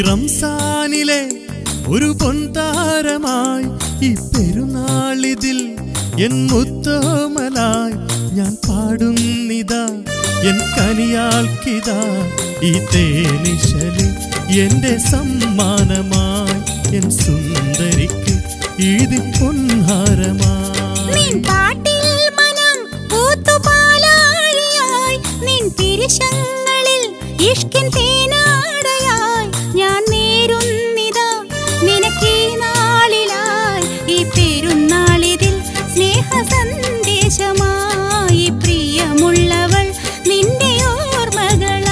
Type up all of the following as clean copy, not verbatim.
റംസാനിലെ ഒരു പൊൻതാരമായി ഈ പെരുന്നാളിതിൽ എൻ മുത്തോമലായി ഞാൻ പാടുന്നിതാ എൻ കനിയാൾക്കിതാ ഈ തേനിശല് എന്റെ സമ്മാനമായി എൻ സുന്ദരിക്ക് ഈദിൻ പൊൻഹാരമായി പാട്ടിൽ മനം പൂത്തുപാലാഴിയായി നിൻ തിരുശങ്ങളിൽ ഇഷ്കിൻ തേനാടയായി ഞാൻ നേരുന്നിതാ നിനക്കീ നാളിലായി ഈ പെരുന്നാളിതിൽ സ്നേഹ സന്ദേശമായി പ്രിയമുള്ളവൾ നിന്റെ ഓർമ്മകളായി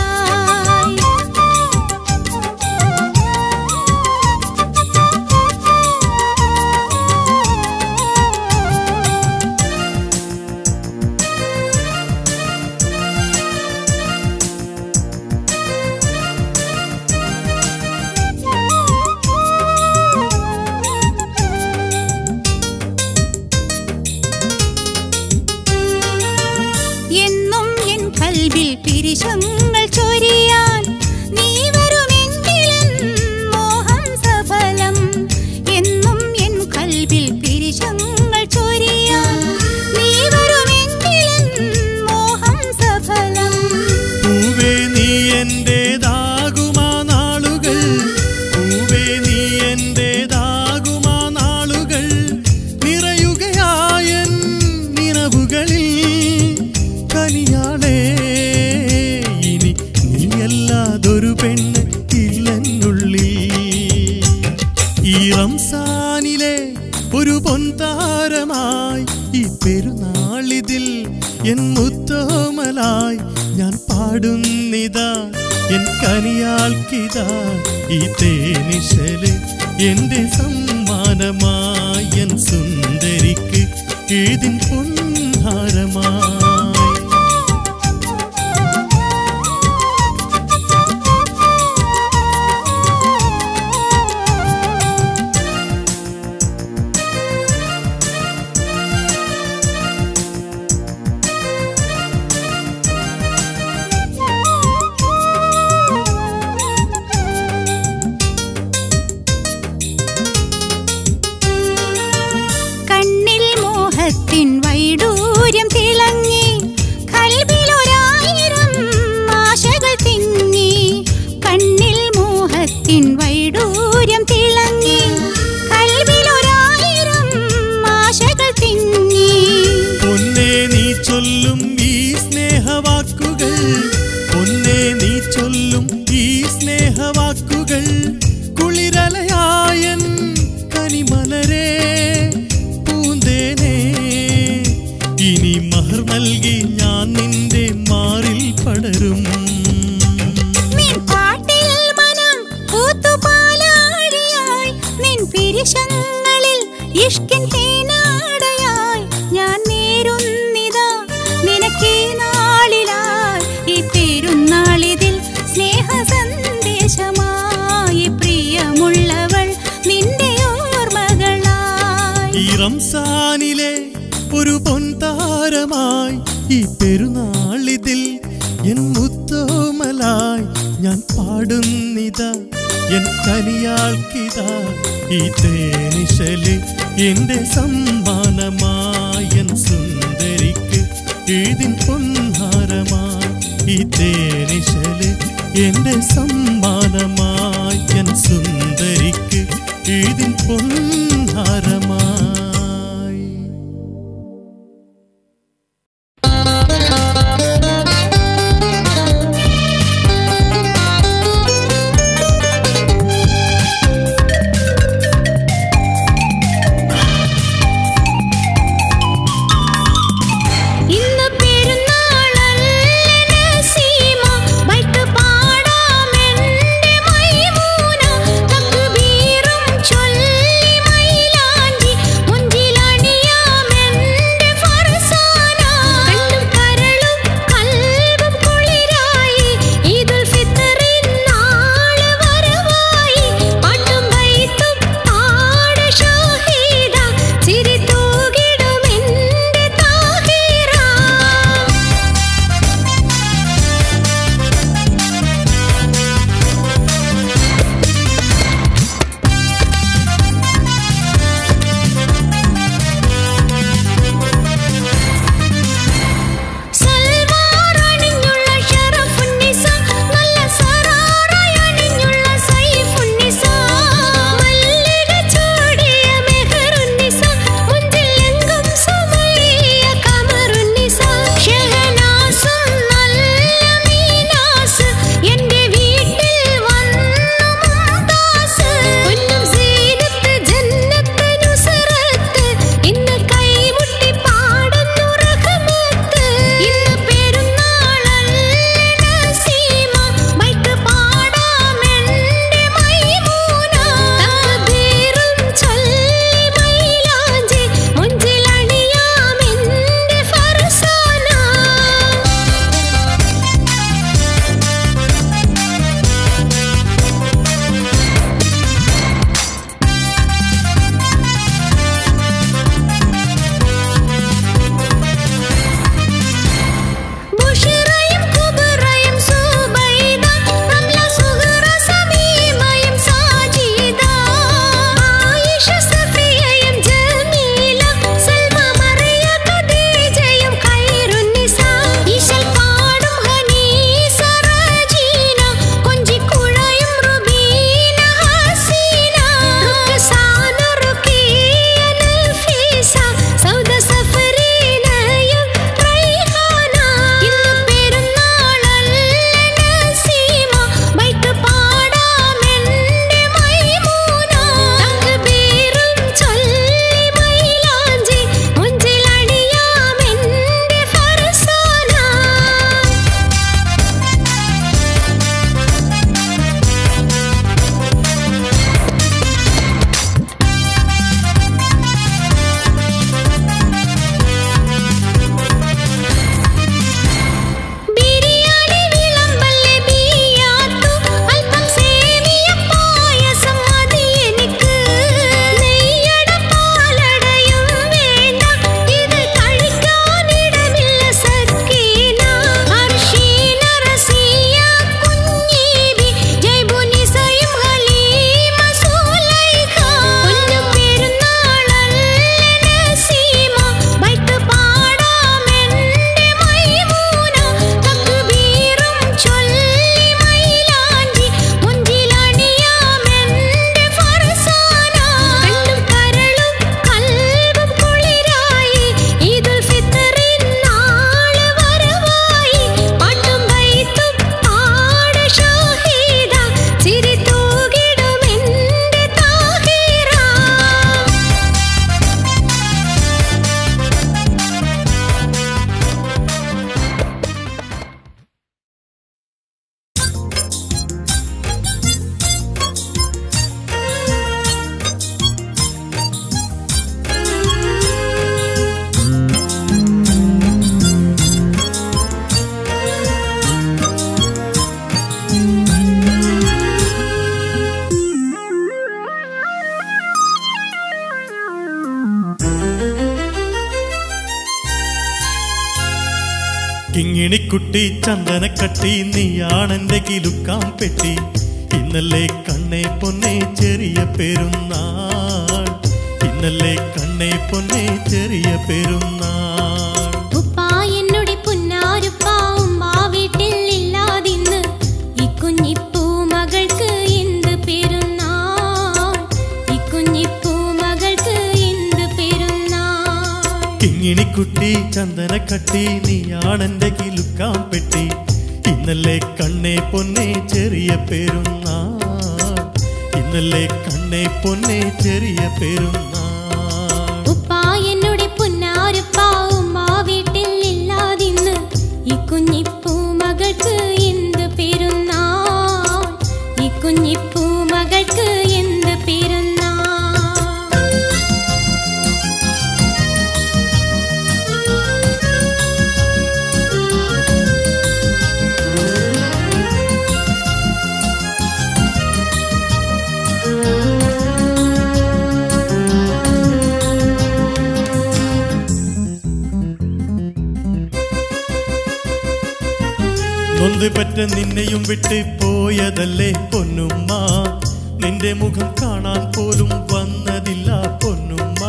പിരിശങ്ങൾ ചൊരിയാൻ നീ വരുമെങ്കിലും മോഹം സഫലം എന്നും എൻ കൽബിൽ പിരിശങ്ങൾ ചൊരിയാൻ നീ വരുമെങ്കിലും മോഹം സഫലം പൂവേ നീ എന്റേതാകുമാ നാളുകൾ പൂവേ നീ എന്റേതാകുമാ നാളുകൾ നിറയുകയായൻ നിറവുകളിൽ കനിയാളേ ൊരു പെണ്ണ് ഇല്ലെന്നുള്ളിൽ ഈ റംസാനിലെ ഒരു പൊൻതാരമായി ഈ പെരുന്നാളിതിൽ എൻ മുത്തോമലായി ഞാൻ പാടുന്നിതാ എൻ കനിയാൾക്കിതാ ഈ തേനിശല് എന്റെ സമ്മാനമായി എൻ സുന്ദരിക്ക് ഈദിൻ പൊൻഹാരമായി വൈഡൂര്യം തിളങ്ങി കൽബിലൊരായിരം ആശകൾ തിങ്ങി കണ്ണിൽ മോഹത്തിൻ വൈഡൂര്യം തിളങ്ങി കൽബിലൊരായിരം ആശകൾ തിങ്ങി പൊന്നേ നീ ചൊല്ലും ഈ സ്നേഹവാക്കുകൾ പൊന്നേ നീ ചൊല്ലും ഈ സ്നേഹവാക്കുകൾ കുളിരലയായൻ കനിമലരേ ഇനി മഹർ നൽകി ഞാൻ നിന്റെ മാറിൽ പടരും പാട്ടിൽ മനം പൂത്തുപാലാഴിയായി നിൻ പിരിശങ്ങളിൽ ഇഷ്കിൻ തേനാടയായി ഞാൻ നേരുന്നിതാ നിനക്കീ നാളിലായി ഈ പെരുന്നാളിതിൽ സ്നേഹ സന്ദേശമായി പ്രിയമുള്ളവൾ നിന്റെ ഓർമ്മകളായി ഈ റംസാനിലെ ഒരു പൊൻതാരമായി ഈ പെരുന്നാളിതിൽ എൻ മുത്തോമലായി ഞാൻ പാടുന്നിതാ എൻ കനിയാൾക്കിതാ ഈ തേനിശല് എന്റെ സമ്മാനമായി എൻ സുന്ദരിക്ക് ഈദിൻ പൊൻഹാരമായി ഈ തേനിശല് എന്റെ സമ്മാനമായി എൻ സുന്ദരിക്ക് ഈദിൻ പൊൻഹാരമായി ചൊല്ലി മൈലാഞ്ചി കിങ്ങിണിക്കുട്ടി ചന്ദനക്കട്ടി നീയാണെന്റെ കിലുക്കാം പെട്ടി ഇന്നല്ലേ കണ്ണേ പൊന്നേ ചെറിയ പെരുന്നാൾ ഇന്നല്ലേ കണ്ണേ പൊന്നേ ചെറിയ പെരുന്നാൾ ഉപ്പാ എന്നോട് പുന്നാരുപ്പാ ഉമ്മാ വീട്ടിൽ ഇല്ലാതിന്ന് ഈ കുഞ്ഞിപ്പൂ മകൾക്ക് എന്ത് പെരുന്നാൾ ഈ കുഞ്ഞിപ്പൂ മകൾക്ക് എന്ത് പെരുന്നാൾ കിങ്ങിണിക്കുട്ടി ചന്ദനക്കട്ടി നീയാണെന്റെ കിലുക്കാം പെട്ടി ഇന്നല്ലേ കണ്ണേ പൊന്നേ ചെറിയ പെരുന്നാൾ ഇന്നല്ലേ കണ്ണേ പൊന്നേ ചെറിയ പെരുന്നാൾ ഉപ്പാ എന്നോട് പുന്നാരുപ്പാ ഉമ്മാ വീട്ടിൽ ഇല്ലാതിന്ന് ഈ കുഞ്ഞിപ്പൂ മകൾക്ക് എന്ത് പെരുന്നാൾ ഈ കുഞ്ഞിപ്പൂ മകൾക്ക് എന്ത് പെരുന്നാൾ നൊന്ത് പറ്റ നിന്നെയും വിട്ട് പോയതല്ലേ പൊന്നുമ്മ നിന്റെ മുഖം കാണാൻ പോലും വന്നതില്ല പൊന്നുമ്മ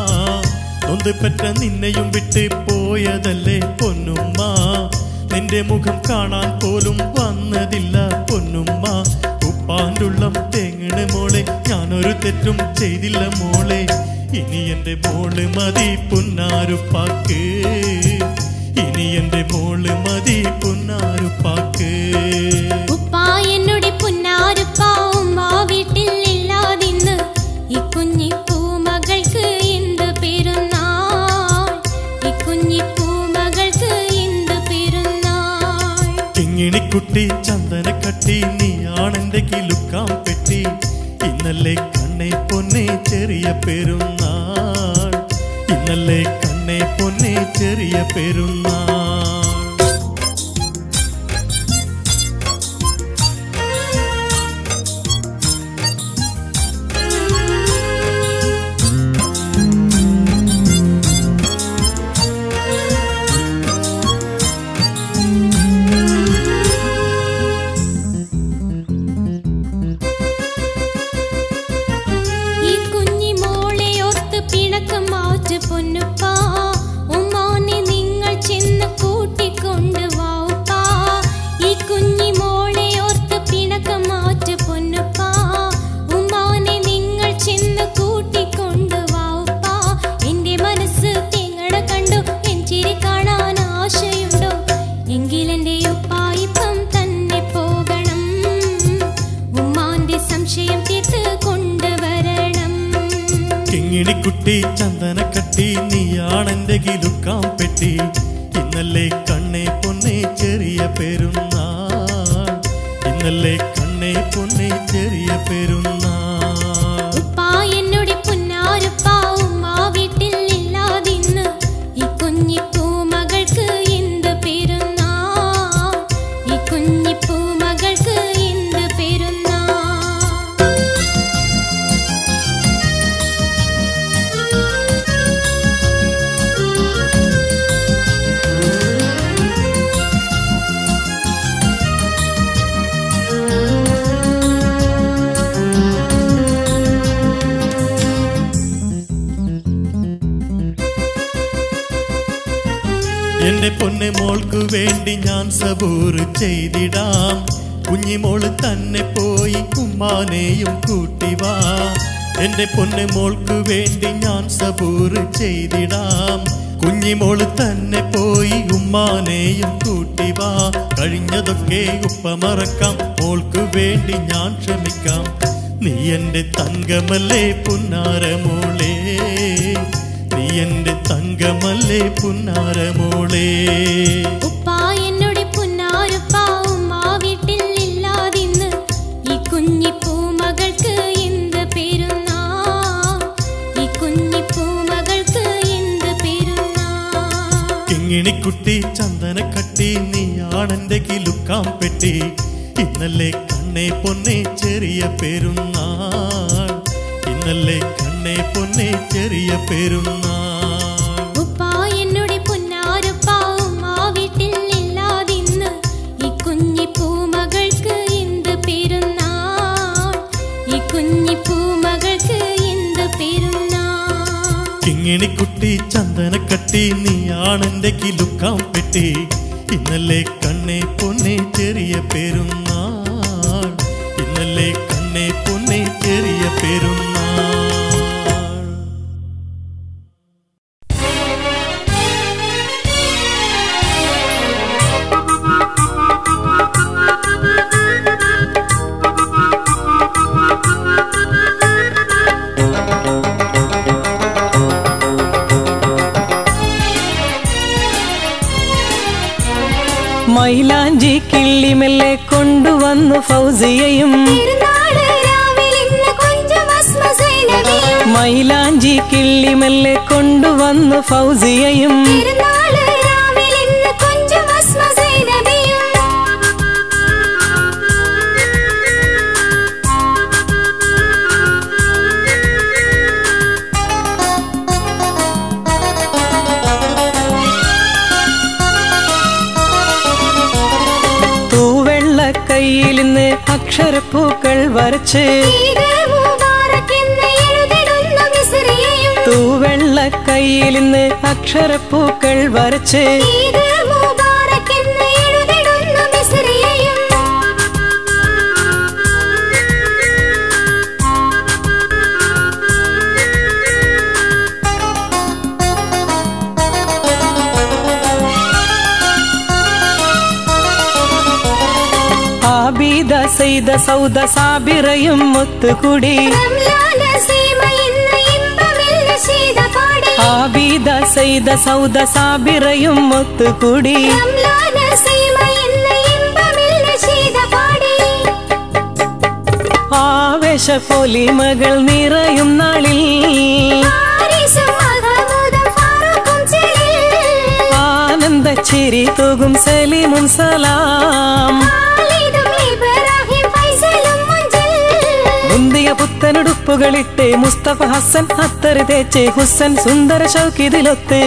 നൊന്ത് പറ്റ നിന്നെയും വിട്ട് പോയതല്ലേ പൊന്നുമ്മ നിന്റെ മുഖം കാണാൻ പോലും വന്നതില്ല പൊന്നുമ്മ ഉപ്പാൻ്റെ ഉള്ളം തേങ്ങണ് മോളെ ഞാനൊരു തെറ്റും ചെയ്തില്ല മോളെ ഇനി എന്റെ മോള് മതി പുന്നാരുപ്പാക്ക് ഇനി എന്റെ മോള് മതി പുന്നാരുപ്പാക്ക് ഉപ്പാ എന്നോട് പുന്നാരുപ്പാ ഉമ്മാ വീട്ടിൽ ഇല്ലാതിന്ന് ഈ കുഞ്ഞിപ്പൂ മകൾക്ക് എന്ത് പെരുന്നാൾ ഈ കുഞ്ഞിപ്പൂ മകൾക്ക് എന്ത് പെരുന്നാൾ കിങ്ങിണിക്കുട്ടി ചന്ദനക്കട്ടി നീയാണെന്റെ കിലുക്കാം പെട്ടി ഇന്നല്ലേ കണ്ണേ പൊന്നേ ചെറിയ പെരുന്നാൾ ഇന്നല്ലേ കണ്ണേ പൊന്നേ ചെറിയ പെരുന്നാൾ ഈ കുഞ്ഞിമോളെ ഓർത്ത് പിണക്കം മാറ്റ് പൊന്നുപ്പാ ഉമ്മാനെ നിങ്ങൾ ചെന്ന് കൂട്ടിക്കൊണ്ട് വാ ഉപ്പാ ഈ കുഞ്ഞിമോളെ ഓർത്ത് പിണക്കം മാറ്റ് പൊന്നുപ്പാ ഉമ്മാനെ നിങ്ങൾ ചെന്ന് കൂട്ടിക്കൊണ്ട് വാ ഉപ്പാ എന്റെ മനസ്സ് തേങ്ങണ കണ്ടു എൻ ചിരി കാണാൻ ആശയുണ്ടോ എങ്കിലെന്റെ ഉപ്പാ ഇപ്പം തന്നെ പോകണം ഉമ്മാന്റെ സംശയം തീർത്ത് കൊണ്ടുവരണം കിങ്ങിണിക്കുട്ടി ചന്ദനക്കട്ടി നീയാണെന്റെ കിലുക്കാം പെട്ടി ഇന്നല്ലേ കണ്ണേ പൊന്നേ ചെറിയ പെരുന്നാൾ ഇന്നല്ലേ കണ്ണേ പൊന്നേ ചെറിയ പെരുന്നാൾ ഉപ്പാ എന്നോട് പുന്നാരുപ്പാ ഉമ്മാ വീട്ടിൽ ഇല്ലാതിന്ന് ഈ കുഞ്ഞിപ്പൂ മകൾക്ക് എന്ത് പെരുന്നാൾ ഈ കുഞ്ഞിപ്പൂ മകൾക്ക് എന്ത് പെരുന്നാൾ എന്റെ പൊന്നെ മോൾക്ക് വേണ്ടി ഞാൻ സബൂറ് ചെയ്തിടാം കുഞ്ഞിമോള് തന്നെ പോയി ഉമ്മാനെയും കൂട്ടിവാ എന്റെ പൊന്നെ മോൾക്ക് വേണ്ടി ഞാൻ സബൂറ് ചെയ്തിടാം കുഞ്ഞിമോള് തന്നെ പോയി ഉമ്മാനെയും കൂട്ടിവാ കഴിഞ്ഞതൊക്കെ ഉപ്പ മറക്കാം മോൾക്ക് വേണ്ടി ഞാൻ ക്ഷമിക്കാം നീ എന്റെ തങ്കമല്ലേ പുന്നാരമോളെ നീ എന്റെ തങ്കമല്ലേ പുന്നാരമോളെ ഉപ്പാ എന്നോട് പുന്നാരുപ്പാ ഉമ്മാ വീട്ടിൽ ഇല്ലാതിന്ന് ഈ കുഞ്ഞിപ്പൂ മകൾക്ക് എന്ത് പെരുന്നാൾ ഈ കുഞ്ഞിപ്പൂ മകൾക്ക് എന്ത് പെരുന്നാൾ കിങ്ങിണിക്കുട്ടി ചന്ദനക്കട്ടി നീയാണെന്റെ കിലുക്കാം പെട്ടി ഇന്നല്ലേ കണ്ണേ പൊന്നേ ചെറിയ പെരുന്നാൾ ഇന്നല്ലേ കണ്ണേ പൊന്നേ ചെറിയ പെരുന്നാൾ ഉപ്പാ എന്നോട് പുന്നാരുപ്പാ ഉമ്മാ വീട്ടിൽ ഇല്ലാതിന്ന് കിങ്ങിണിക്കുട്ടി ചന്ദനക്കട്ടി നീയാണെന്റെ കിലുക്കാം പെട്ടി ഇന്നലെ കണ്ണേ പൊന്നെ ചെറിയ പെരുന്നാൾ ഇന്നലെ കണ്ണേ പൊന്നെ ചെറിയ പെരുന്നാൾ മൈലാഞ്ചി കിള്ളിമെല്ലെ കൊണ്ടുവന്നു ഫൗസിയയും മൈലാഞ്ചി കിള്ളിമെല്ലെ കൊണ്ടുവന്നു ഫൗസിയയും കയ്യിലിന്ന് അക്ഷരപ്പൂക്കൾ വരച്ച് തൂവെള്ള കയ്യിലിന്ന് അക്ഷരപ്പൂക്കൾ വരച്ച് ആബിദ സൈദ സൗദ സാബിറയും ഒത്തുകൂടി ആബിദ സൈദ സൗദ സാബിറയും ഒത്തുകൂടി ആവേശ പൊലിമകൾ നിറയും നാളിൽ ആനന്ദ ചിരി തൂകും സലീമും സലാം മുന്തിയ പുത്തനുടുപ്പുകളിട്ട് മുസ്തഫ ഹസൻ അത്തറ് തേച്ച് ഹുസൻ സുന്ദര ഷൗക്കിതിലൊത്ത്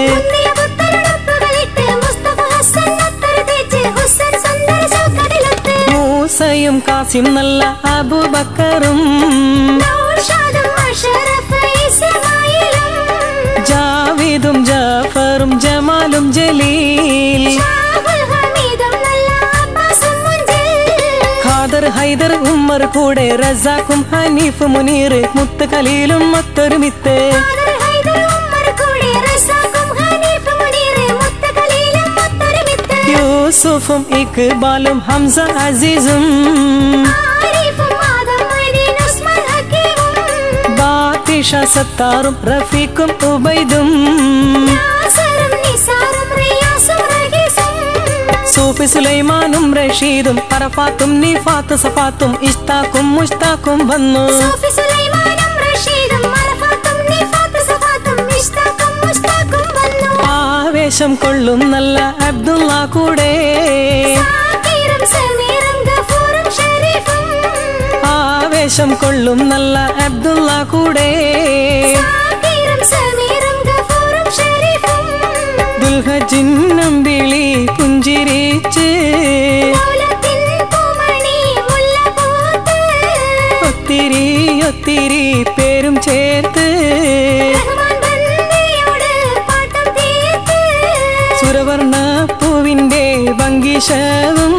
മൂസയും കാസിം നല്ല അബൂബക്കറും ജാവിദും ജാഫറും ജമാലും ജലീൽ ഖാദർ ഹൈദർ ഉമ്മർ കൂടെ റസാഖും ഹനീഫ് മുനീർ മുത്ത് ഖലീലും ഒത്തൊരുമിത്ത് യൂസുഫും ഇക്ബാലും ഹംസ അസീസും ബാത്തിഷ സത്താറും റഫീഖും ഉബൈദും സൂഫി സുലൈമാനും റഷീദും അറഫാത്തും നിഫാത്ത് സഫാത്തും ഇഷ്താഖും മുഷ്താഖും വന്നു ആവേശം കൊള്ളും നല്ല അബ്ദുള്ള കൂടെ ആവേശം കൊള്ളും നല്ല അബ്ദുള്ള കൂടെ ദുൽഹജിന്നമ്പിളി പുഞ്ചിരിച്ച് ഒത്തിരി ഒത്തിരി പേരും ചേർത്ത് സുരവർണ്ണ പൂവിന്റെ ഭംഗിഷവും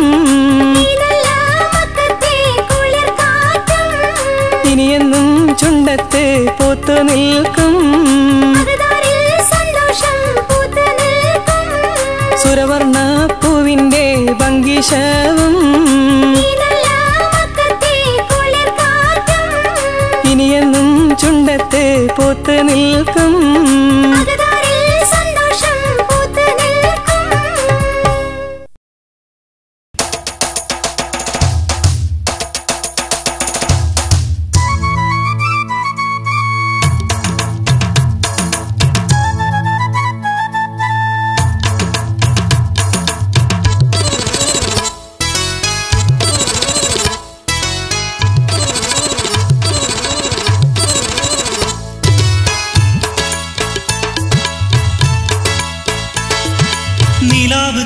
ഇനിയെന്നും ചുണ്ടത്ത് പൂത്തു നിൽക്കും സുരവർണ്ണ പൂവിന്റെ ഭംഗിഷവും ഇനിയെന്നും ചുണ്ടത്ത് പൂത്തു നിൽക്കും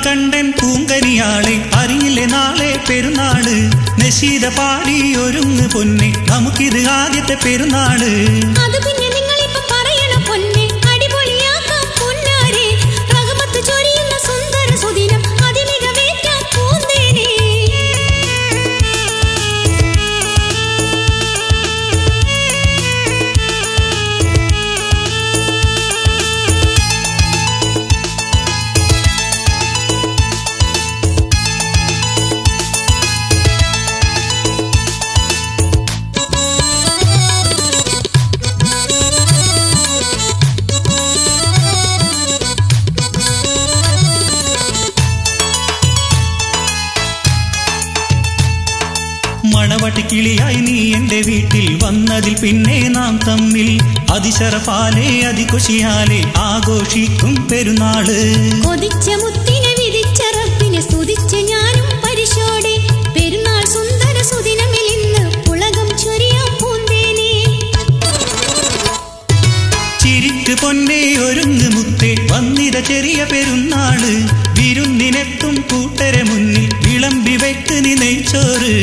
കണ്ടൻ പൂങ്കനിയാളെ അറിയില്ലേ നാളെ പെരുന്നാള് നശീദ പാടി ഒരുങ്ങ് പൊന്നെ നമുക്കിത് ആദ്യത്തെ പെരുന്നാള് അത് പിന്നെ നിങ്ങളിപ്പോ പറയണ പൊന്നെ അടി കിളിയായി നീ എന്റെ വീട്ടിൽ വന്നതിൽ പിന്നെ നാം തമ്മിൽ അതിശറഫാലെ അതികുശിയാലെ ആഘോഷിക്കും പെരുന്നാള്. കൊതിച്ച മുത്തിനെ വിധിച്ച റബ്ബിനെ സ്തുതിച്ച് ഞാനും പരിശോടെ പെരുന്നാൾ സുന്ദര സുദിനമിൽ ഇന്ന് പുളകം ചൊരിയാം പൂന്തേനെ. ചിരിക്ക് പൊന്നേ ഒരുങ്ങ് മുത്തേ വന്നിത ചെറിയ പെരുന്നാള്. വിരുന്നിനെത്തും കൂട്ടരെ മുന്നിൽ വിളമ്പി വെക്ക് നീ നെയ്ച്ചോറ്.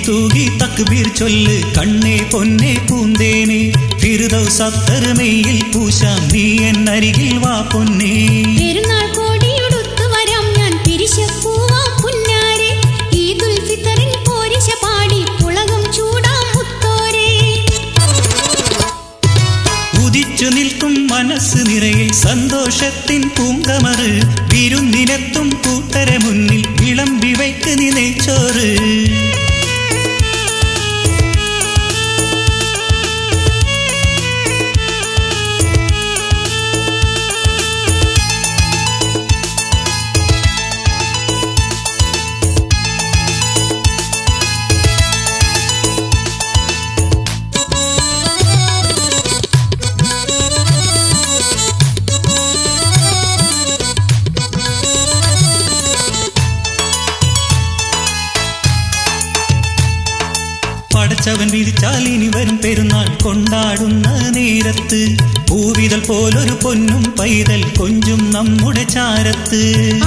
തൂകി തക്ബീർ ചൊല്ല് കണ്ണേ പൊന്നേ പൂന്തേനെ. ഫിർദൗസ് അത്തർമയിൽ പൂശാം നീ എന്നരികിൽ വാ പൊന്നേ. പെരുന്നാൾ കോടിയുടുത്തു വരാം ഞാൻ പിരിശപ്പൂവാം പുന്നാരെ. ഈദുൽ ഫിത്തറിൻ പോരിശ പാടി പുളകം ചൂടാം മുത്തോരെ. ഉദിച്ചു നിൽക്കും മനസ്സ് നിറയെ സന്തോഷത്തിൻ പൂങ്കമറ്. വിരുന്നിനെത്തും കൂട്ടരെ മുന്നിൽ വിളമ്പി വയ്ക്ക് നീ നെയ്ച്ചോറ്. പടച്ചവൻ വിധിച്ചാൽ ഇനി വരും പെരുന്നാൾ കൊണ്ടാടുന്ന നേരത്ത് പൂവിതൽ പോലൊരു പൊന്നും പൈതൽ കൊഞ്ചും നമ്മുടെ ചാരത്ത്.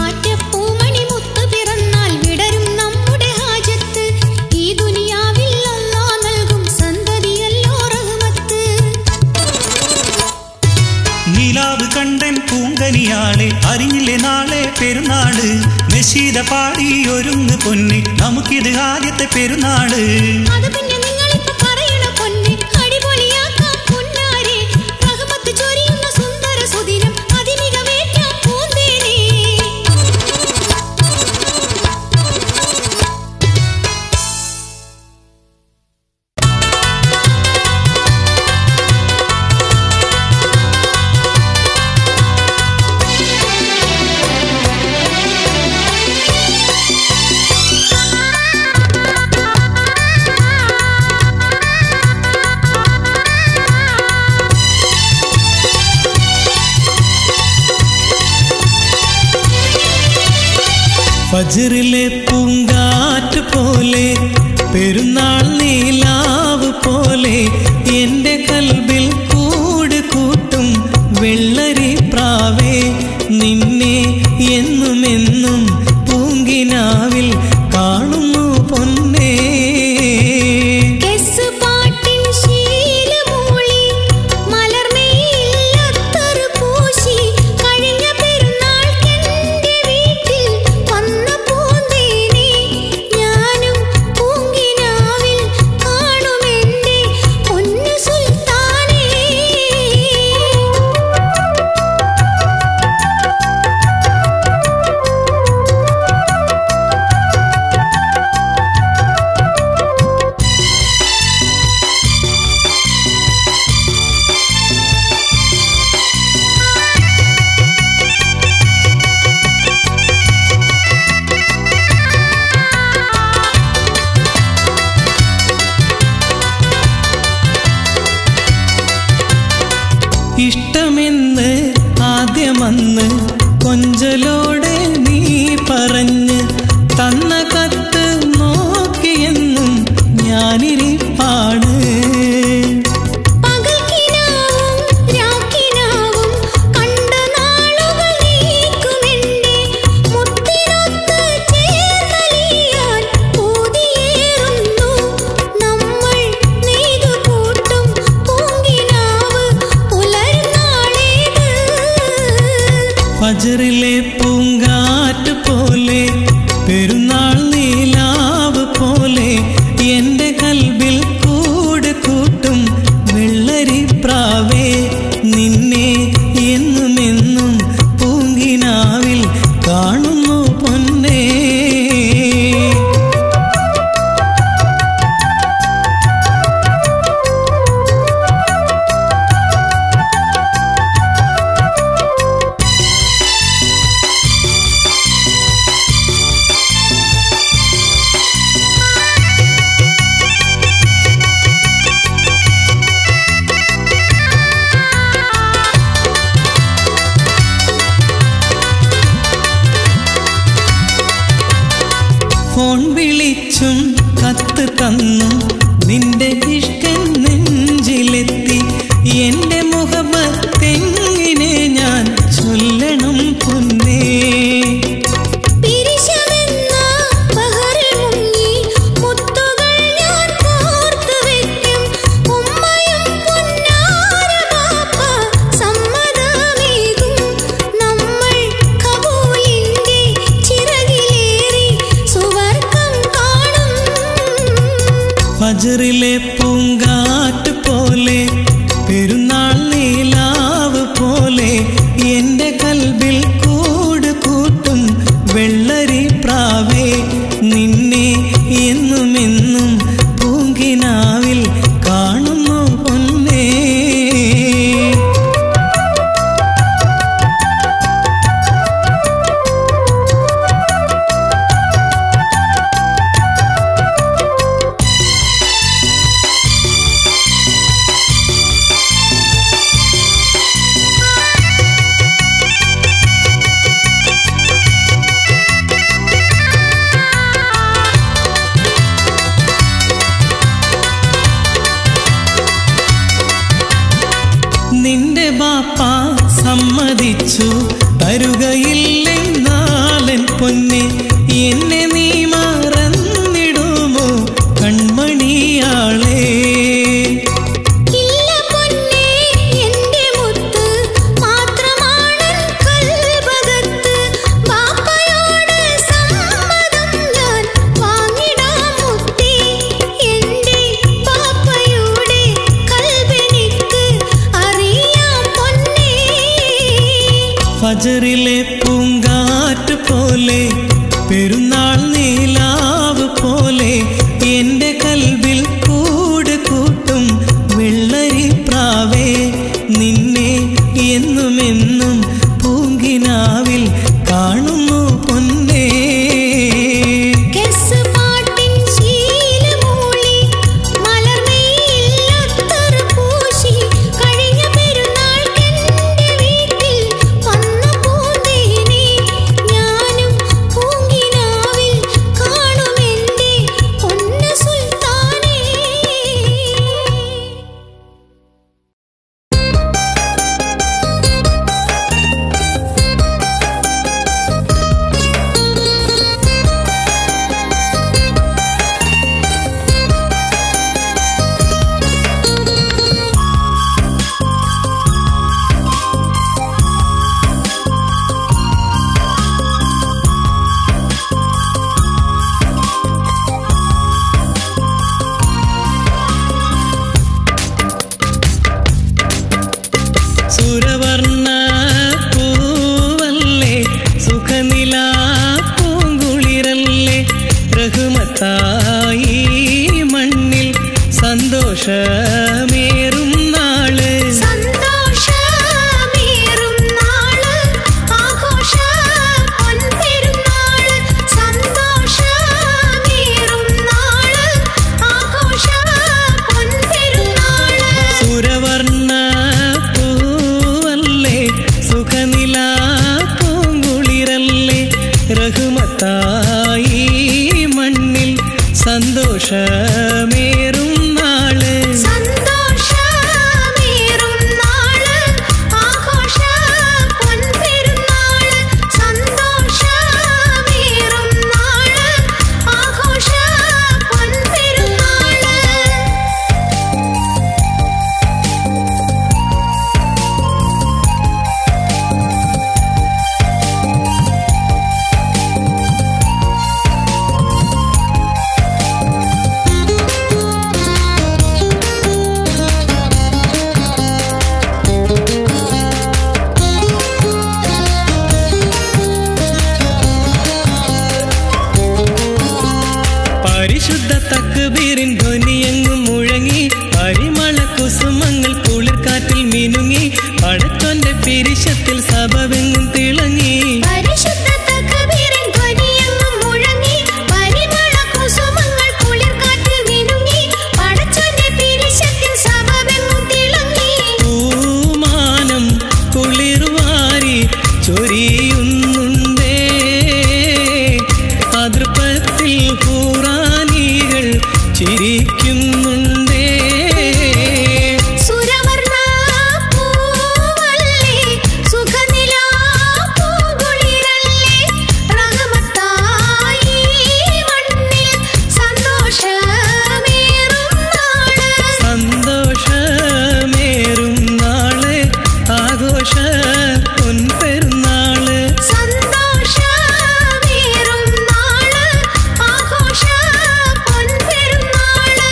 ആറ്റപ്പൂമണി മുത്തു പിറന്നാൽ വിടരും നമ്മുടെ ഹാജത്ത്. ഈ ദുനിയാവിൽ അല്ലാഹ് നൽകും സന്തതിയല്ലോ റഹ്മത്ത്. നിലാവ് കണ്ടൻ പൂങ്കനിയാളെ അറിഞ്ഞില്ലേ നാളെ പെരുന്നാള്. നശീദ പാടി ഒരുങ്ങ് പൊന്നെ നമുക്കിത് ആദ്യത്തെ പെരുന്നാള്. അത് പിന്നെ നിങ്ങളിപ്പോ പറയണ പൊന്നെ അടിപൊളിയാക്കാം പൊന്നാരെ. റഹ്മത്ത് ചൊരിയുന്ന സുന്ദര സുദിനം അതിമികവേറ്റാം പൂന്തേനെ. ഫജ്റിലെ പൂങ്കാറ്റ് പോലെ പെരുന്നാൾ നീലാവ് പോലെ എൻ്റെ കൽബിൽ കൂട് കൂട്ടും വെള്ളരി പ്രാവേ. നിന്നെ എന്നുമെന്നും പൂങ്കിനാവിൽ കാണുന്നു പൊന്നേ. ഇഷ്ടമെന്ന് ആദ്യമന്ന് കൊഞ്ചലോടെ നീ പറഞ്ഞ് തന്ന കത്ത് നോക്കിയെന്നും ഞാനിരിപ്പാണ്. ഫജറിലെ പൂങ്കാറ്റ് പോലെ പെരുന്നാൾ നീലാവ് പോലെ എന്റെ കൽബിൽ കൂട് കൂട്ടും വെള്ളരി പ്രാവേ നിന്നെ എന്നുമെന്നും പൂങ്കിനാവിൽ കാണുന്നു പൊന്നേ. ഫോൺ വിളിച്ചും കത്ത് തന്നും നിന്റെ ഇഷ്ടം നെഞ്ചിലെത്തി. എന്റെ മുഹബത്തെങ്ങനെ ഞാൻ ചൊല്ലണം പൊന്നേ. ഫജറിലെ പൂങ്കാറ്റ് പോലെ പെരുന്നാൾ നീലാവ് പോലെ എന്റെ കൽബിൽ കൂട് കൂട്ടും വെള്ളരി പ്രാവേ നിന്നെ എന്നുമെന്നും പൂങ്കിനാവിൽ കാണുന്നു പൊന്നേ. നിന്റെ ബാപ്പ സമ്മതിച്ചു തരുകയില്ലെന്നാലൻ പൊന്നെ. എന്നെ നീ മറന്നിടുമോ കൺമണിയാളേ. ഫജറിലെ പൂങ്കാറ്റ് പോലെ പെരുന്നാൾ നീലാവ് പോലെ എന്റെ കൽബിൽ കൂട് കൂട്ടും വെള്ളരി പ്രാവേ നിന്നെ എന്നുമെന്നും പൂങ്കിനാവിൽ കാണുന്നു പൊന്നേ. സുരവർണ്ണ പൂവല്ലേ സുഖനിലാ പൂങ്കുളിരല്ലേ റഹ്മത്തായി മണ്ണിൽ സന്തോഷമേറും നാള്. സുരവർണ്ണ പൂവല്ലേ സുഖനിലാ പൂങ്കുളിരല്ലേ റഹ്മത്തായി മണ്ണിൽ സന്തോഷമേറും നാള്. ചിരിക്കുന്നുണ്ടേ. സുരവർണ്ണ പൂവല്ലേ സുഖനിലാ പൂങ്കുളിരല്ലേ റഹ്മത്തായി മണ്ണിൽ സന്തോഷമേറും നാള്. സന്തോഷമേറും നാള് ആഘോഷ പൊൻപെരുന്നാള്. സന്തോഷമേറും നാള് ആഘോഷ പൊൻപെരുന്നാള്.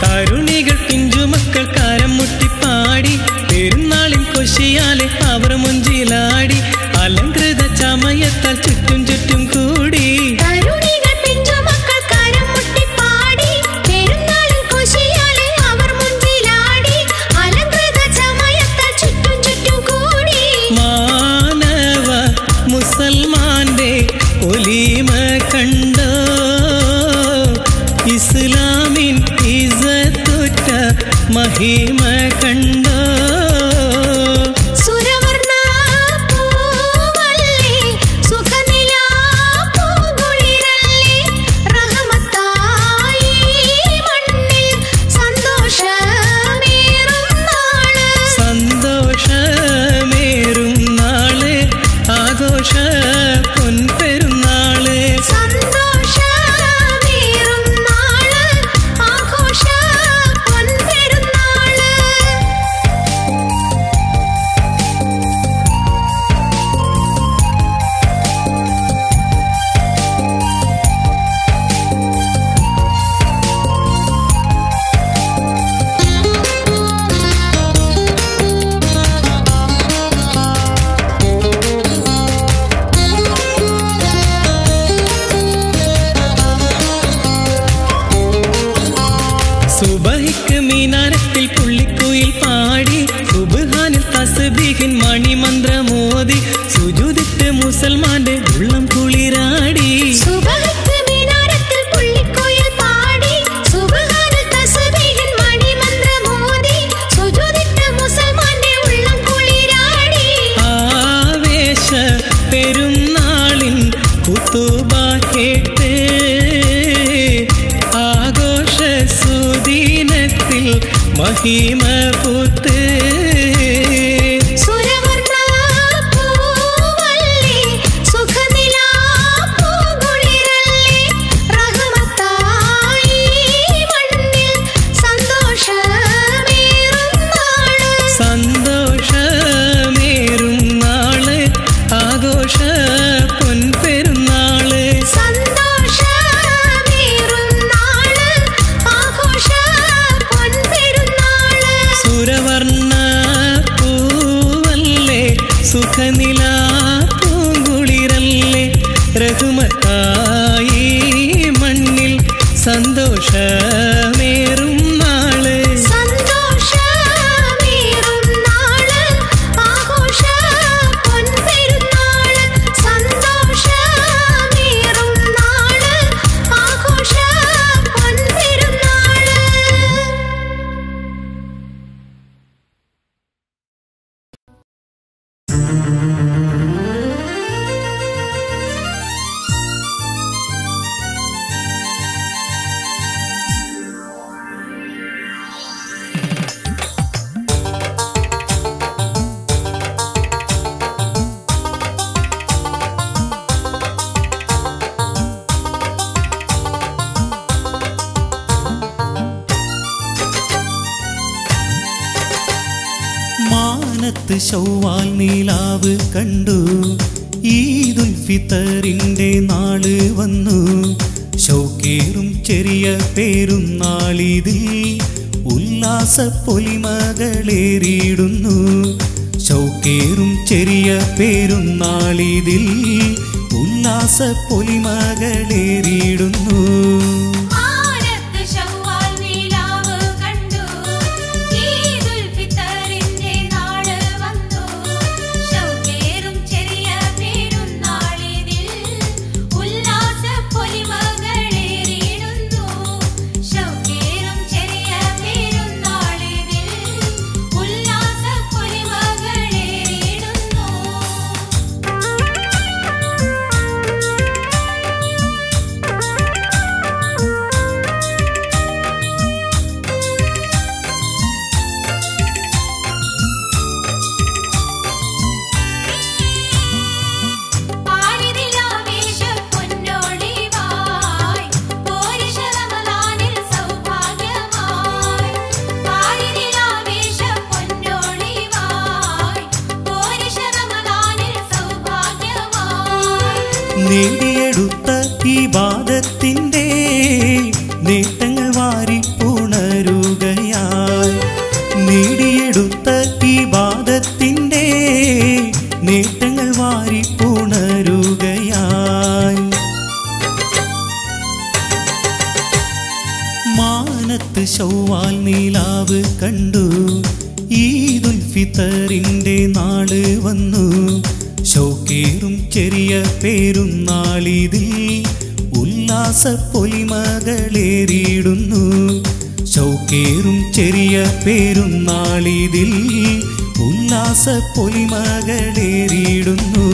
തരുണികൾ പിഞ്ചുമക്കൾ കാരം മുട്ടിപ്പാടി പെരുന്നാളിൻ കൊശിയാലെ അവർ മുഞ്ചിലാടി അലങ്കൃത ചമയത്താൽ ചുറ്റും ചുറ്റും കൂടി. തരുണികൾ പിഞ്ചുമക്കൾ കരം മുട്ടിപ്പാടി പെരുന്നാളിൻ കൊശിയാലെ അവർ മുൻപിലാടി അലങ്കൃത ചമയത്താൽ ചുറ്റും ചുറ്റും കൂടി. മാനവ മുസൽമാന്റെ ഒലിമ കണ്ടോ ഇസ്ലാമിൻ ഇസ്സത്തുറ്റ മഹിമ കണ്ടോ. സുരവർണ്ണ പൂവല്ലേ സുഖനിലാ പൂങ്കുളിരല്ലേ റഹ്മത്തായി മണ്ണിൽ സന്തോഷമേറും നാള്. സന്തോഷമേറും നാള് ആഘോഷ പൊൻപെരുന്നാള്. സന്തോഷമേറും നാള് ആഘോഷ പൊൻപെരുന്നാള്. സുബഹിക്ക് മീനാരത്തിൽ പുള്ളിക്കുയിൽ പാടി സുബ്ഹാനിൽ തസ്ബീഹിൻ മണിമന്ത്രമോദി സുജൂദിട്ട് മുസൽമാന്റെ ഉള്ളം കുളിരാടി. സുബഹത്ത് മിനാരത്തിൽ പുള്ളിക്കുയിൽ പാടി സുബ്ഹാനൽ തസ്ബീഹിൻ മണിമന്ത്രമോദി സുജൂദിട്ട് മുസൽമാന്റെ ഉള്ളം കുളിരാടി. ആവേശ പെരുന്നാളിൻ കുത്തുബ കേട്ട് ആഘോഷ സുദീനത്തിൽ മഹിമ പൂത്ത്. സുരവർണ്ണ പൂവല്ലേ സുഖനിലാ പൂങ്കുളിരല്ലേ റഹ്മത്തായി മണ്ണിൽ സന്തോഷമേറും നാള്. സന്തോഷമേറും നാള് ആഘോഷ പൊൻപെരുന്നാള്. സന്തോഷമേറും നാള് ആഘോഷ പൊൻപെരുന്നാള്. സുരവർണ്ണ പൂവല്ലേ സുഖനിലാ പൂങ്കുളിരല്ലേ റഹ്മത്തായി മണ്ണിൽ സന്തോഷമേറും നാള്. സന്തോഷമേറും നാള് ആഘോഷ പൊൻപെരുന്നാള്. സന്തോഷമേറും നാള് ആഘോഷ പൊൻപെരുന്നാള്. മാനത്ത് ശൗവാൽ നീലാവ് കണ്ടു, ഈദുൽ ഫിത്തറിന്റെ നാള് വന്നു. ശൗക്കേറും ചെറിയ പെരുന്നാളിതിൽ ഉല്ലാസ പൊലിമകളേറിയിടുന്നു. ശൗക്കേറും ചെറിയ പെരുന്നാളിതിൽ ഉല്ലാസ പൊലിമകളേറിയിടുന്നു. മാനത്ത് ശൗവാൽ നീലാവ് കണ്ടു, നേടിയെടുത്ത ഈ ബാധത്തിൻ്റെ നേട്ടങ്ങൾ വാരിപ്പുണരുകയായി. നേടിയെടുത്ത ഈ ബാധത്തിൻ്റെ നേട്ടങ്ങൾ വാരിപ്പുണരുകയായി. മാനത്ത് ശൗവാൽ നിലാവ് കണ്ടു, ഈദുൽ ഫിത്തറിൻ്റെ നാള് വന്നു. ശൗക്കേറും ചെറിയ പെരുന്നാളിതിൽ ഉല്ലാസ പൊലിമകളേറിയിടുന്നു. ശൗക്കേറും ചെറിയ പെരുന്നാളിതിൽ ഉല്ലാസ പൊലിമകളേറിയിടുന്നു.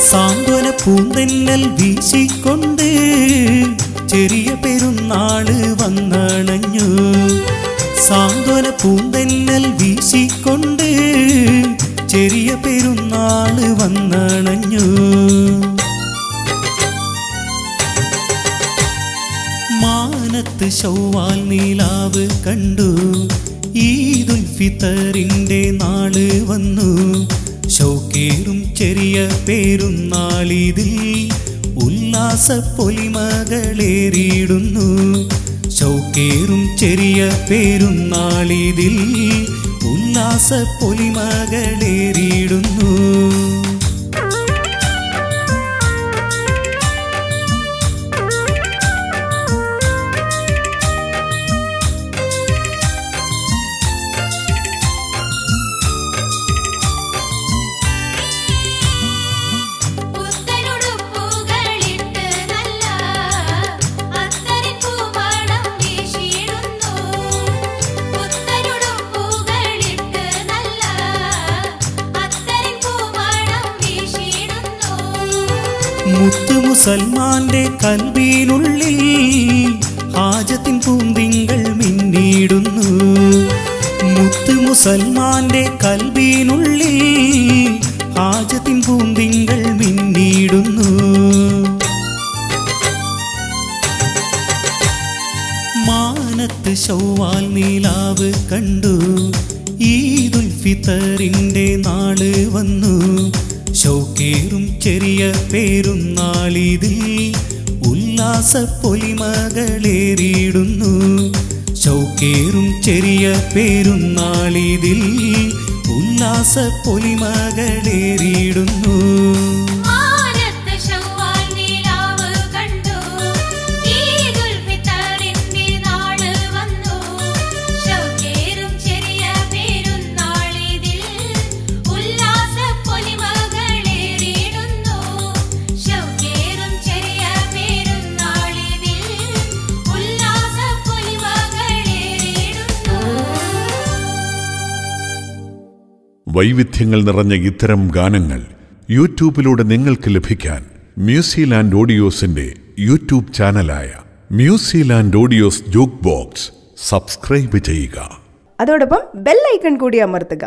സാന്ത്വന പൂന്തെന്നൽ വീശിക്കൊണ്ട് ചെറിയ പെരുന്നാള് വന്നണഞ്ഞു. സാന്ത്വന പൂന്തെന്നൽ വീശിക്കൊണ്ട് ചെറിയ പെരുന്നാള് വന്നണഞ്ഞു. മാനത്ത് ശൗവാൽ നിലാവ് കണ്ടു, ഈദുൽ ഫിത്തറിൻ്റെ നാള് വന്നു. ശൗക്കേറും ചെറിയ പെരുന്നാളിതിൽ ഉല്ലാസ പൊലിമകളേറിയിടുന്നു. ശൗക്കേറും ചെറിയ പെരുന്നാളിതിൽ ഉല്ലാസ പൊലിമകളേറിയിടുന്നു. മുത്തു മുസൽമാന്റെ കൽബിനുള്ളിൽ ഹാജത്തിൻ പൂന്തിങ്കൾ മിന്നിടുന്നു. മുത്തു മുസൽമാന്റെ കൽബിനുള്ളിൽ ഹാജത്തിൻ പൂന്തിങ്കൾ മിന്നിടുന്നു. മാനത്ത് ശൗവാൽ നിലാവ് കണ്ടു, ഈദുൽ ഫിത്തറിൻ്റെ നാള് വന്നു. ശൗക്കേറും ചെറിയ പെരുന്നാളിതിൽ ഉല്ലാസ പൊലിമകളേറിയിടുന്നു. ശൗക്കേറും ചെറിയ പെരുന്നാളിതിൽ ഉല്ലാസ പൊലിമകളേറിയിടുന്നു. വൈവിധ്യങ്ങൾ നിറഞ്ഞ ഇത്തരം ഗാനങ്ങൾ യൂട്യൂബിലൂടെ നിങ്ങൾക്ക് ലഭിക്കാൻ മ്യൂസിലാൻഡ് ഓഡിയോസിന്റെ യൂട്യൂബ് ചാനലായ Musiland audios jukebox subscribe ചെയ്യുക. അതോടൊപ്പം ബെൽ ഐക്കൺ കൂടി അമർത്തുക.